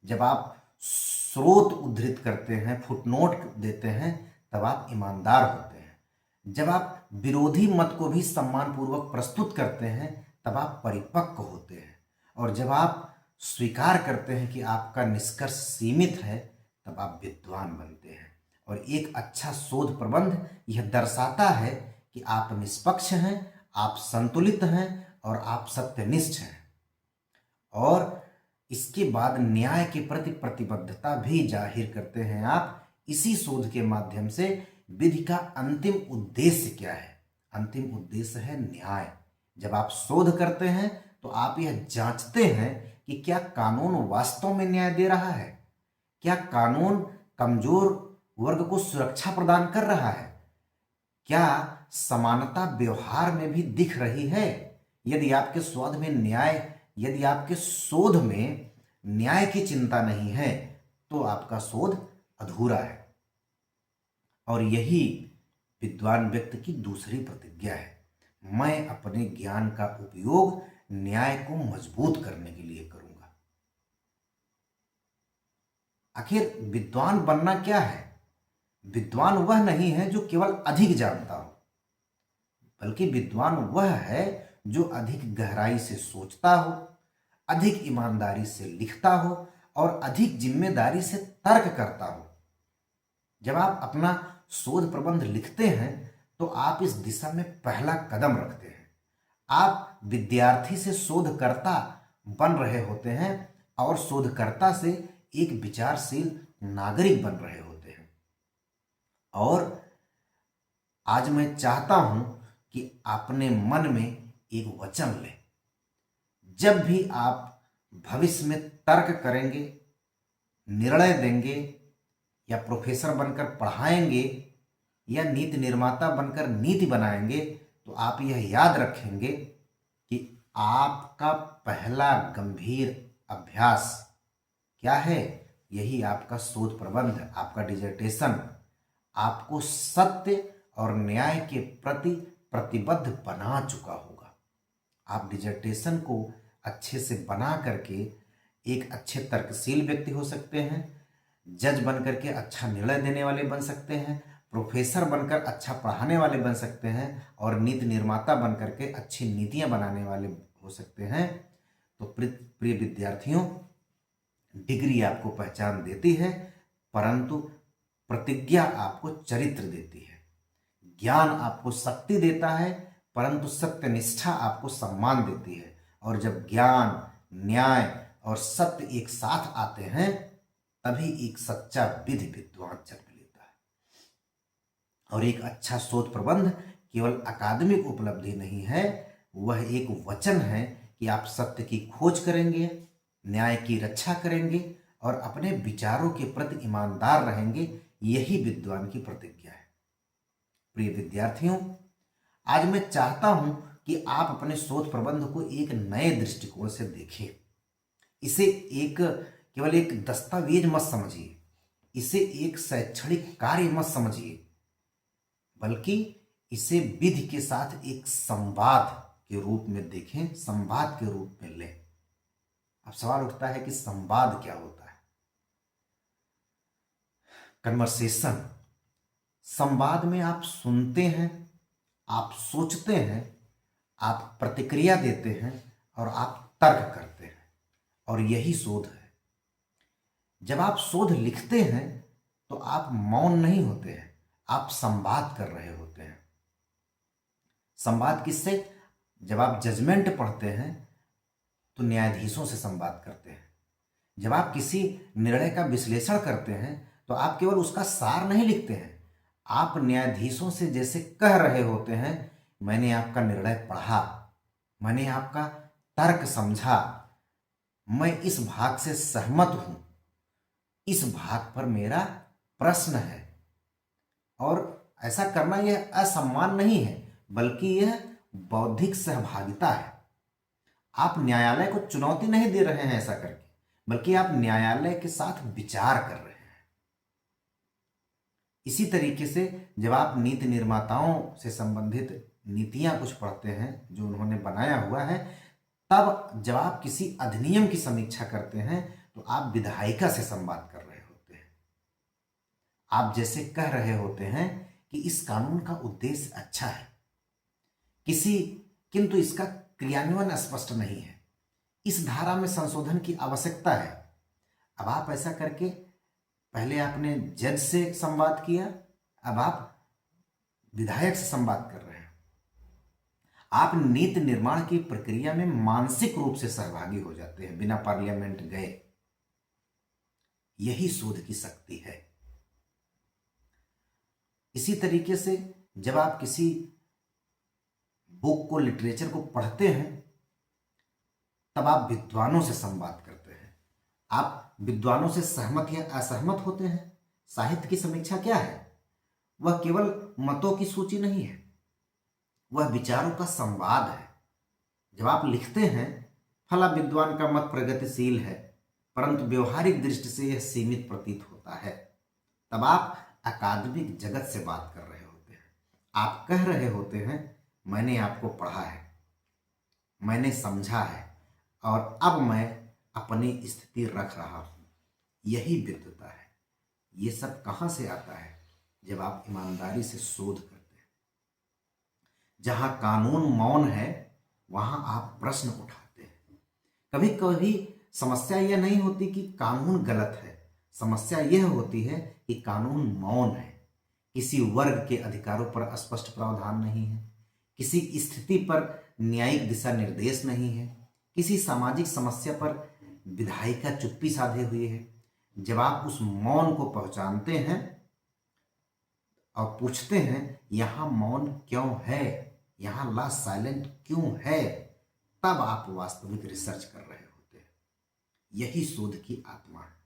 जब आप स्रोत उद्धृत करते हैं, फुटनोट देते हैं, तब आप ईमानदार होते हैं। जब आप विरोधी मत को भी सम्मानपूर्वक प्रस्तुत करते हैं, तब आप परिपक्व होते हैं। और जब आप स्वीकार करते हैं कि आपका निष्कर्ष सीमित है, तब आप विद्वान बनते हैं। और एक अच्छा शोध प्रबंध यह दर्शाता है कि आप निष्पक्ष हैं, आप संतुलित हैं, और आप सत्यनिष्ठ हैं। और इसके बाद न्याय के प्रति प्रतिबद्धता भी जाहिर करते हैं आप। इसी शोध के माध्यम से विधि का अंतिम उद्देश्य क्या है? अंतिम उद्देश्य है न्याय। जब आप शोध करते हैं, तो आप यह जांचते हैं कि क्या कानून वास्तव में न्याय दे रहा है, क्या कानून कमजोर वर्ग को सुरक्षा प्रदान कर रहा है, क्या समानता व्यवहार में भी दिख रही है, यदि आपके यदि आपके शोध में न्याय की चिंता नहीं है तो आपका शोध अधूरा है। और यही विद्वान व्यक्ति की दूसरी प्रतिज्ञा है, मैं अपने ज्ञान का उपयोग न्याय को मजबूत करने के लिए करूंगा। आखिर विद्वान बनना क्या है? विद्वान वह नहीं है जो केवल अधिक जानता हो, बल्कि विद्वान वह है जो अधिक गहराई से सोचता हो, अधिक ईमानदारी से लिखता हो और अधिक जिम्मेदारी से तर्क करता हो। जब आप अपना शोध प्रबंध लिखते हैं तो आप इस दिशा में पहला कदम रखते हैं। आप विद्यार्थी से शोधकर्ता बन रहे होते हैं और शोधकर्ता से एक विचारशील नागरिक बन रहे होते हैं। और आज मैं चाहता हूं कि अपने मन में एक वचन लें। जब भी आप भविष्य में तर्क करेंगे, निर्णय देंगे या प्रोफेसर बनकर पढ़ाएंगे या नीति निर्माता बनकर नीति बनाएंगे, तो आप यह याद रखेंगे कि आपका पहला गंभीर अभ्यास क्या है? यही आपका शोध प्रबंध, आपका डिसर्टेशन आपको सत्य और न्याय के प्रति प्रतिबद्ध बना चुका होगा। आप डिसर्टेशन को अच्छे से बना करके एक अच्छे तर्कशील व्यक्ति हो सकते हैं, जज बनकर के अच्छा निर्णय देने वाले बन सकते हैं, प्रोफेसर बनकर अच्छा पढ़ाने वाले बन सकते हैं और नीति निर्माता बनकर के अच्छी नीतियां बनाने वाले हो सकते हैं। तो प्रिय विद्यार्थियों, डिग्री आपको पहचान देती है, परंतु प्रतिज्ञा आपको चरित्र देती है। ज्ञान आपको शक्ति देता है, परंतु सत्यनिष्ठा आपको सम्मान देती है। और जब ज्ञान, न्याय और सत्य एक साथ आते हैं, तभी एक सच्चा विधि विद्वान जन्म लेता है। और एक अच्छा शोध प्रबंध केवल अकादमिक उपलब्धि नहीं है, वह एक वचन है कि आप सत्य की खोज करेंगे, न्याय की रक्षा करेंगे और अपने विचारों के प्रति ईमानदार रहेंगे। यही विद्वान की प्रतिज्ञा है। प्रिय विद्यार्थियों, आज मैं चाहता हूं कि आप अपने शोध प्रबंध को एक नए दृष्टिकोण से देखें। इसे केवल एक दस्तावेज मत समझिए, इसे एक शैक्षणिक कार्य मत समझिए, बल्कि इसे विधि के साथ एक संवाद के रूप में देखें, संवाद के रूप में लें। अब सवाल उठता है कि संवाद क्या होता है? कन्वर्सेशन। संवाद में आप सुनते हैं, आप सोचते हैं, आप प्रतिक्रिया देते हैं और आप तर्क करते हैं, और यही शोध है। जब आप शोध लिखते हैं तो आप मौन नहीं होते हैं, आप संवाद कर रहे होते हैं। संवाद किससे? जब आप जजमेंट पढ़ते हैं तो न्यायाधीशों से संवाद करते हैं। जब आप किसी निर्णय का विश्लेषण करते हैं तो आप केवल उसका सार नहीं लिखते हैं, आप न्यायाधीशों से जैसे कह रहे होते हैं, मैंने आपका निर्णय पढ़ा, मैंने आपका तर्क समझा, मैं इस भाग से सहमत हूं, इस भाग पर मेरा प्रश्न है। और ऐसा करना यह असम्मान नहीं है, बल्कि यह बौद्धिक सहभागिता है। आप न्यायालय को चुनौती नहीं दे रहे हैं ऐसा करके, बल्कि आप न्यायालय के साथ विचार कर रहे हैं। इसी तरीके से जब आप नीति निर्माताओं से संबंधित नीतियां कुछ पढ़ते हैं जो उन्होंने बनाया हुआ है, तब जब आप किसी अधिनियम की समीक्षा करते हैं तो आप विधायिका से संवाद कर रहे होते हैं। आप जैसे कह रहे होते हैं कि इस कानून का उद्देश्य अच्छा है, किंतु इसका क्रियान्वयन स्पष्ट नहीं है, इस धारा में संशोधन की आवश्यकता है। अब आप ऐसा करके, पहले आपने जज से संवाद किया, अब आप विधायक से संवाद कर रहे हैं। आप नीति निर्माण की प्रक्रिया में मानसिक रूप से सहभागी हो जाते हैं बिना पार्लियामेंट गए। यही शोध की शक्ति है। इसी तरीके से जब आप किसी बुक को, लिटरेचर को पढ़ते हैं, तब आप विद्वानों से संवाद करते हैं। आप विद्वानों से सहमत या असहमत होते हैं। साहित्य की समीक्षा क्या है? वह केवल मतों की सूची नहीं है, वह विचारों का संवाद है। जब आप लिखते हैं फला विद्वान का मत प्रगतिशील है परंतु व्यवहारिक दृष्टि से यह सीमित प्रतीत होता है, तब आप अकादमिक जगत से बात कर रहे होते हैं। आप कह रहे होते हैं मैंने आपको पढ़ा है, मैंने समझा है और अब मैं अपनी स्थिति रख रहा हूं। यही विद्वता है। ये सब कहां से आता है? जब आप ईमानदारी से शोध करते हैं। जहां कानून मौन है वहां आप प्रश्न उठाते हैं। कभी कभी समस्या यह नहीं होती कि कानून गलत है, समस्या यह होती है कि कानून मौन है। किसी वर्ग के अधिकारों पर स्पष्ट प्रावधान नहीं है, किसी स्थिति पर न्यायिक दिशा निर्देश नहीं है, किसी सामाजिक समस्या पर विधायिका चुप्पी साधे हुए है। जब आप उस मौन को पहचानते हैं और पूछते हैं यहां मौन क्यों है, यहां ला साइलेंट क्यों है, तब आप वास्तविक रिसर्च कर रहे होते हैं। यही शोध की आत्मा है।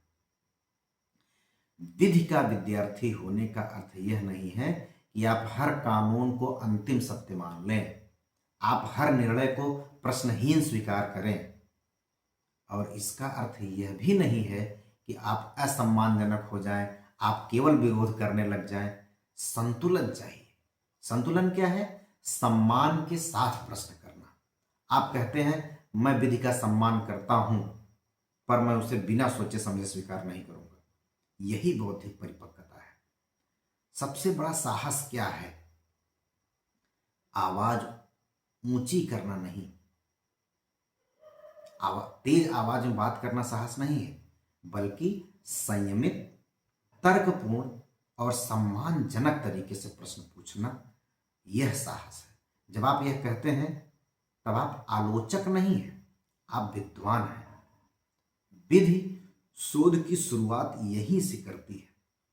विधि का विद्यार्थी होने का अर्थ यह नहीं है कि आप हर कानून को अंतिम सत्य मान लें, आप हर निर्णय को प्रश्नहीन स्वीकार करें। और इसका अर्थ यह भी नहीं है कि आप असम्मानजनक हो जाएं, आप केवल विरोध करने लग जाएं। संतुलन चाहिए। संतुलन क्या है? सम्मान के साथ प्रश्न करना। आप कहते हैं मैं विधि का सम्मान करता हूं पर मैं उसे बिना सोचे समझे स्वीकार नहीं करूंगा। यही बौद्धिक परिपक्वता है। सबसे बड़ा साहस क्या है? आवाज ऊंची करना नहीं, तेज आवाज में बात करना साहस नहीं है, बल्कि संयमित, तर्कपूर्ण और सम्मानजनक तरीके से प्रश्न पूछना, यह साहस है। जब आप यह कहते हैं तब आप आलोचक नहीं हैं, आप विद्वान हैं। विधि शोध की शुरुआत यहीं से करती है।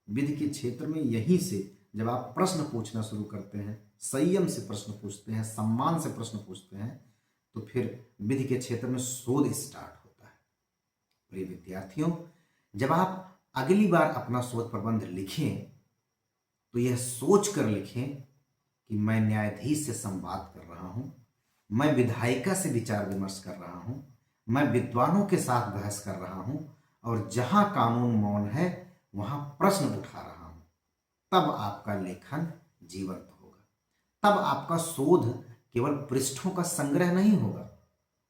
विधि के क्षेत्र में यहीं से जब आप प्रश्न पूछना शुरू करते हैं, संयम से प्रश्न पूछते हैं, सम्मान से प्रश्न पूछते हैं, तो फिर विधि के क्षेत्र में शोध स्टार्ट होता है। प्रिय विद्यार्थियों, जब आप अगली बार अपना शोध प्रबंध लिखें तो यह सोच कर लिखें कि मैं न्यायाधीश से संवाद कर रहा हूं, मैं विधायिका से विचार विमर्श कर रहा हूं, मैं विद्वानों के साथ बहस कर रहा हूं और जहां कानून मौन है वहां प्रश्न उठा रहा हूं। तब आपका लेखन जीवंत होगा। तब आपका शोध केवल पृष्ठों का संग्रह नहीं होगा,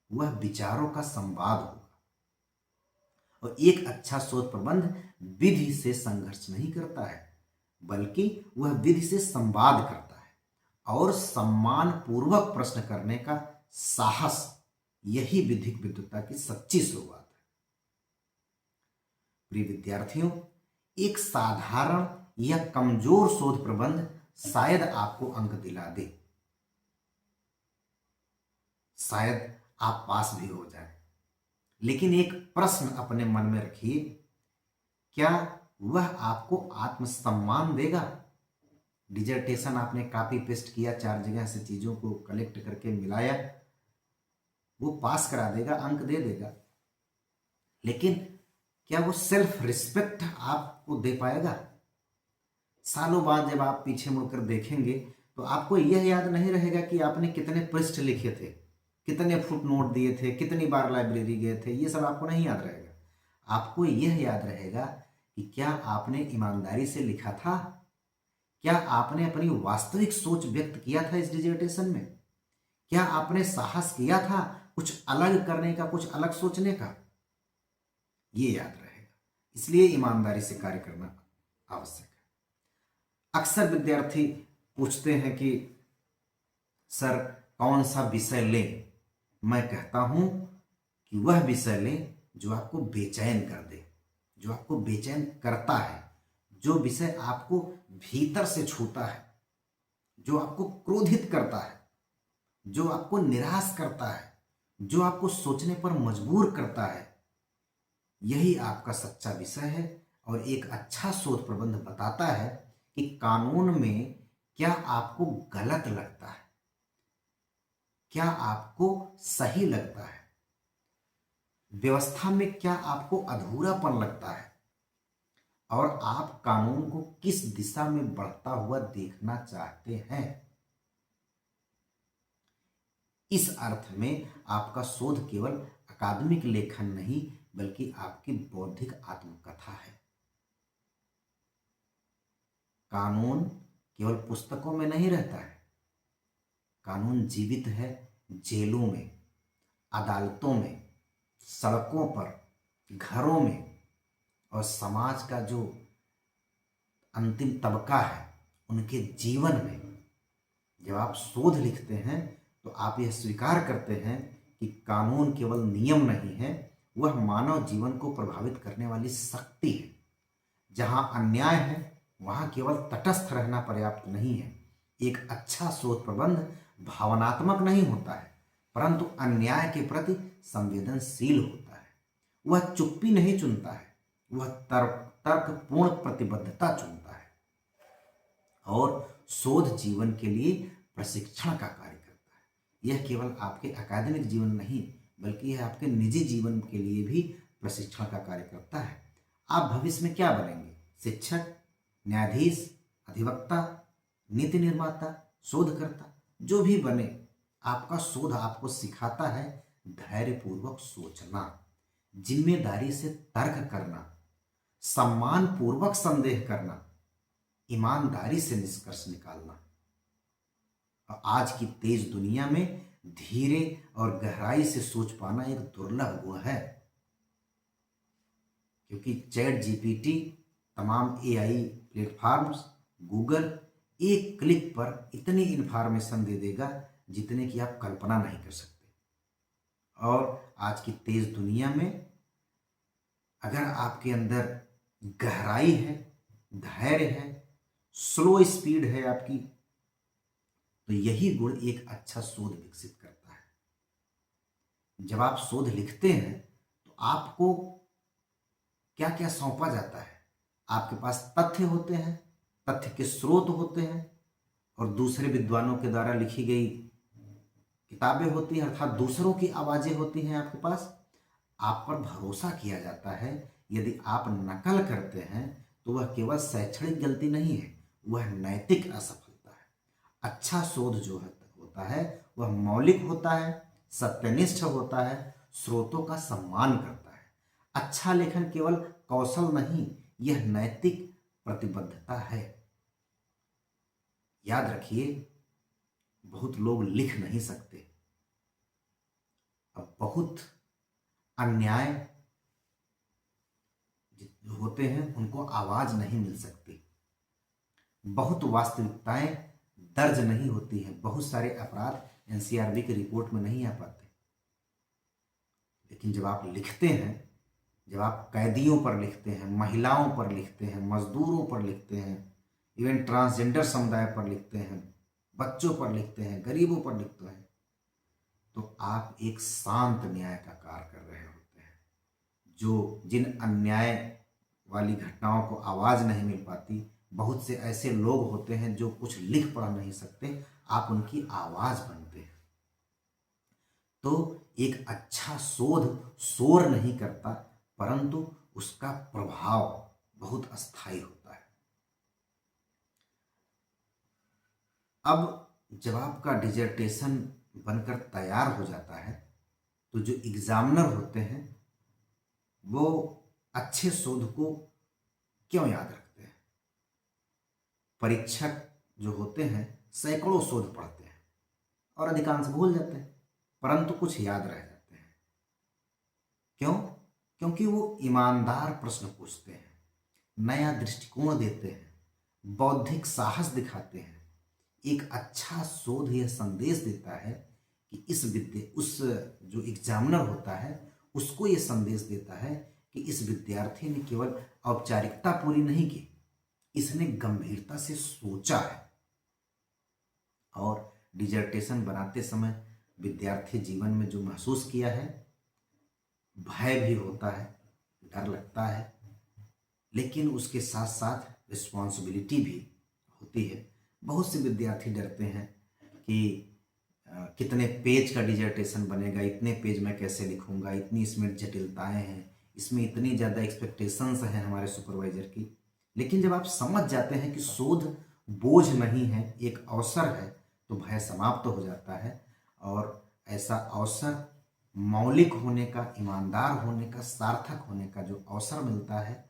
वह विचारों का संवाद होगा। और एक अच्छा शोध प्रबंध विधि से संघर्ष नहीं करता है, बल्कि वह विधि से संवाद करता है। और सम्मान पूर्वक प्रश्न करने का साहस, यही विधिक विद्वता की सच्ची शुरुआत है। प्रिय विद्यार्थियों, एक साधारण या कमजोर शोध प्रबंध शायद आपको अंक दिला दे, शायद आप पास भी हो जाए, लेकिन एक प्रश्न अपने मन में रखिए, क्या वह आपको आत्मसम्मान देगा? डिजर्टेशन आपने कॉपी पेस्ट किया, 4 जगह से चीजों को कलेक्ट करके मिलाया, वो पास करा देगा, अंक दे देगा, लेकिन क्या वो सेल्फ रिस्पेक्ट आपको दे पाएगा? सालों बाद जब आप पीछे मुड़कर देखेंगे तो आपको यह याद नहीं रहेगा कि आपने कितने पृष्ठ लिखे थे, कितने फुट नोट दिए थे, कितनी बार लाइब्रेरी गए थे। ये सब आपको नहीं याद रहेगा। आपको यह याद रहेगा कि क्या आपने ईमानदारी से लिखा था, क्या आपने अपनी वास्तविक सोच व्यक्त किया था इस डिजर्टेशन में, क्या आपने साहस किया था कुछ अलग करने का, कुछ अलग सोचने का। ये याद रहेगा। इसलिए ईमानदारी से कार्य करना आवश्यक है। अक्सर विद्यार्थी पूछते हैं कि सर कौन सा विषय लें? मैं कहता हूं कि वह विषय लें जो आपको बेचैन कर दे, जो आपको बेचैन करता है, जो विषय आपको भीतर से छूता है, जो आपको क्रोधित करता है, जो आपको निराश करता है, जो आपको सोचने पर मजबूर करता है। यही आपका सच्चा विषय है। और एक अच्छा शोध प्रबंध बताता है कि कानून में क्या आपको गलत लगता है, क्या आपको सही लगता है, व्यवस्था में क्या आपको अधूरापन लगता है, और आप कानून को किस दिशा में बढ़ता हुआ देखना चाहते हैं। इस अर्थ में आपका शोध केवल अकादमिक लेखन नहीं बल्कि आपकी बौद्धिक आत्मकथा है। कानून केवल पुस्तकों में नहीं रहता है, कानून जीवित है जेलों में, अदालतों में, सड़कों पर, घरों में, और समाज का जो अंतिम तबका है उनके जीवन में। जब आप शोध लिखते हैं तो आप यह स्वीकार करते हैं कि कानून केवल नियम नहीं है, वह मानव जीवन को प्रभावित करने वाली शक्ति है। जहाँ अन्याय है वहाँ केवल तटस्थ रहना पर्याप्त नहीं है। एक अच्छा शोध प्रबंध भावनात्मक नहीं होता है परंतु अन्याय के प्रति संवेदनशील होता है। वह चुप्पी नहीं चुनता है, वह तर्कपूर्ण प्रतिबद्धता चुनता है। और शोध जीवन के लिए प्रशिक्षण का कार्य करता है। यह केवल आपके अकादमिक जीवन नहीं बल्कि यह आपके निजी जीवन के लिए भी प्रशिक्षण का कार्य करता है। आप भविष्य में क्या बनेंगे? शिक्षक, न्यायाधीश, अधिवक्ता, नीति निर्माता, शोधकर्ता, जो भी बने, आपका शोध आपको सिखाता है धैर्यपूर्वक सोचना, जिम्मेदारी से तर्क करना, सम्मान पूर्वक संदेह करना, ईमानदारी से निष्कर्ष निकालना। और आज की तेज दुनिया में धीरे और गहराई से सोच पाना एक दुर्लभ गुण है, क्योंकि चैट जीपीटी, तमाम एआई प्लेटफॉर्म्स, गूगल एक क्लिक पर इतनी इन्फॉर्मेशन दे देगा जितने की आप कल्पना नहीं कर सकते। और आज की तेज दुनिया में अगर आपके अंदर गहराई है, धैर्य है, स्लो स्पीड है आपकी, तो यही गुण एक अच्छा शोध विकसित करता है। जब आप शोध लिखते हैं तो आपको क्या क्या सौंपा जाता है? आपके पास तथ्य होते हैं, तथ्य के स्रोत होते हैं, और दूसरे विद्वानों के द्वारा लिखी गई किताबें होती हैं, अर्थात दूसरों की आवाजें होती हैं आपके पास। आप पर भरोसा किया जाता है। यदि आप नकल करते हैं तो वह केवल शैक्षणिक गलती नहीं है, वह नैतिक असफलता है। अच्छा शोध जो होता है वह मौलिक होता है, सत्यनिष्ठ होता है, स्रोतों का सम्मान करता है। अच्छा लेखन केवल कौशल नहीं, यह नैतिक प्रतिबद्धता है। याद रखिए, बहुत लोग लिख नहीं सकते। अब बहुत अन्याय जो होते हैं उनको आवाज नहीं मिल सकती। बहुत वास्तविकताएं दर्ज नहीं होती हैं। बहुत सारे अपराध एनसीआरबी की रिपोर्ट में नहीं आ पाते। लेकिन जब आप लिखते हैं, जब आप कैदियों पर लिखते हैं, महिलाओं पर लिखते हैं, मजदूरों पर लिखते हैं, इवन ट्रांसजेंडर समुदाय पर लिखते हैं, बच्चों पर लिखते हैं, गरीबों पर लिखते हैं, तो आप एक शांत न्याय का कार्य कर रहे होते हैं। जो जिन अन्याय वाली घटनाओं को आवाज नहीं मिल पाती, बहुत से ऐसे लोग होते हैं जो कुछ लिख पढ़ नहीं सकते, आप उनकी आवाज बनते हैं। तो एक अच्छा शोध शोर नहीं करता परंतु उसका प्रभाव बहुत अस्थायी होता है। अब जब आपका डिसर्टेशन बनकर तैयार हो जाता है तो जो एग्जामिनर होते हैं वो अच्छे शोध को क्यों याद रखते हैं? परीक्षक जो होते हैं सैकड़ों शोध पढ़ते हैं और अधिकांश भूल जाते हैं, परंतु कुछ याद रह जाते हैं। क्यों? क्योंकि वो ईमानदार प्रश्न पूछते हैं, नया दृष्टिकोण देते हैं, बौद्धिक साहस दिखाते हैं। एक अच्छा शोध यह संदेश देता है कि उस जो एग्जामिनर होता है उसको ये संदेश देता है कि इस विद्यार्थी ने केवल औपचारिकता पूरी नहीं की, इसने गंभीरता से सोचा है। और डिसर्टेशन बनाते समय विद्यार्थी जीवन में जो महसूस किया है, भय भी होता है, डर लगता है, लेकिन उसके साथ साथ रिस्पॉन्सिबिलिटी भी होती है। बहुत से विद्यार्थी डरते हैं कि कितने पेज का डिसर्टेशन बनेगा, इतने पेज मैं कैसे लिखूंगा, इतनी इसमें जटिलताएं हैं, इसमें इतनी ज़्यादा एक्सपेक्टेशंस हैं हमारे सुपरवाइजर की। लेकिन जब आप समझ जाते हैं कि शोध बोझ नहीं है, एक अवसर है, तो भय समाप्त हो जाता है और ऐसा अवसर, मौलिक होने का, ईमानदार होने का, सार्थक होने का जो अवसर मिलता है,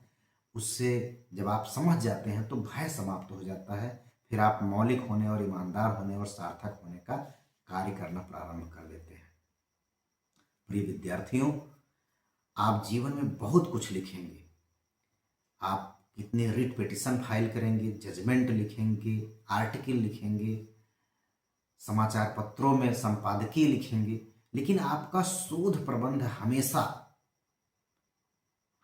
उससे जब आप समझ जाते हैं तो भय समाप्त हो जाता है। फिर आप मौलिक होने और ईमानदार होने और सार्थक होने का कार्य करना प्रारंभ कर देते हैं। प्रिय विद्यार्थियों, आप जीवन में बहुत कुछ लिखेंगे। आप कितने रिट पिटिशन फाइल करेंगे, जजमेंट लिखेंगे, आर्टिकल लिखेंगे, समाचार पत्रों में संपादकीय लिखेंगे, लेकिन आपका शोध प्रबंध हमेशा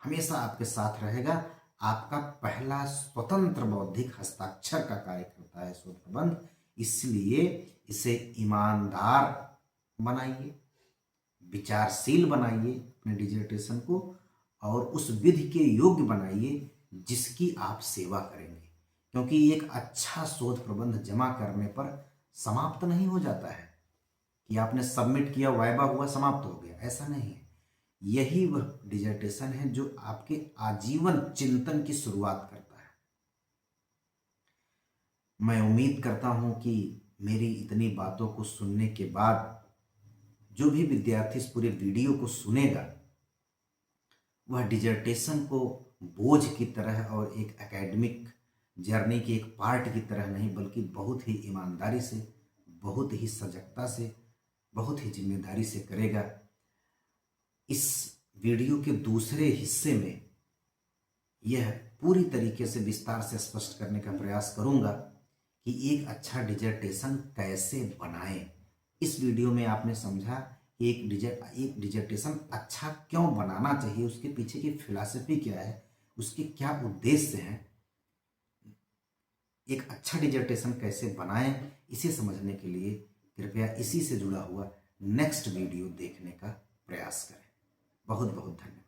हमेशा आपके साथ रहेगा। आपका पहला स्वतंत्र बौद्धिक हस्ताक्षर का कार्य करता है शोध प्रबंध। इसलिए इसे ईमानदार बनाइए, विचारशील बनाइए अपने डिजर्टेशन को, और उस विधि के योग्य बनाइए जिसकी आप सेवा करेंगे। क्योंकि एक अच्छा शोध प्रबंध जमा करने पर समाप्त नहीं हो जाता है कि आपने सबमिट किया, वाइवा हुआ, समाप्त हो गया, ऐसा नहीं है। यही वह डिजर्टेशन है जो आपके आजीवन चिंतन की शुरुआत करता है। मैं उम्मीद करता हूं कि मेरी इतनी बातों को सुनने के बाद जो भी विद्यार्थी इस पूरे वीडियो को सुनेगा, वह डिजर्टेशन को बोझ की तरह और एक एकेडमिक जर्नी के एक पार्ट की तरह नहीं, बल्कि बहुत ही ईमानदारी से, बहुत ही सजगता से, बहुत ही जिम्मेदारी से करेगा। इस वीडियो के दूसरे हिस्से में यह पूरी तरीके से विस्तार से स्पष्ट करने का प्रयास करूंगा कि एक अच्छा डिजर्टेशन कैसे बनाएं। इस वीडियो में आपने समझा कि एक डिजर्टेशन अच्छा क्यों बनाना चाहिए, उसके पीछे की फिलॉसफी क्या है, उसके क्या उद्देश्य हैं, एक अच्छा डिजर्टेशन कैसे बनाएं। इसे समझने के लिए कृपया इसी से जुड़ा हुआ नेक्स्ट वीडियो देखने का प्रयास करें। बहुत बहुत धन्यवाद।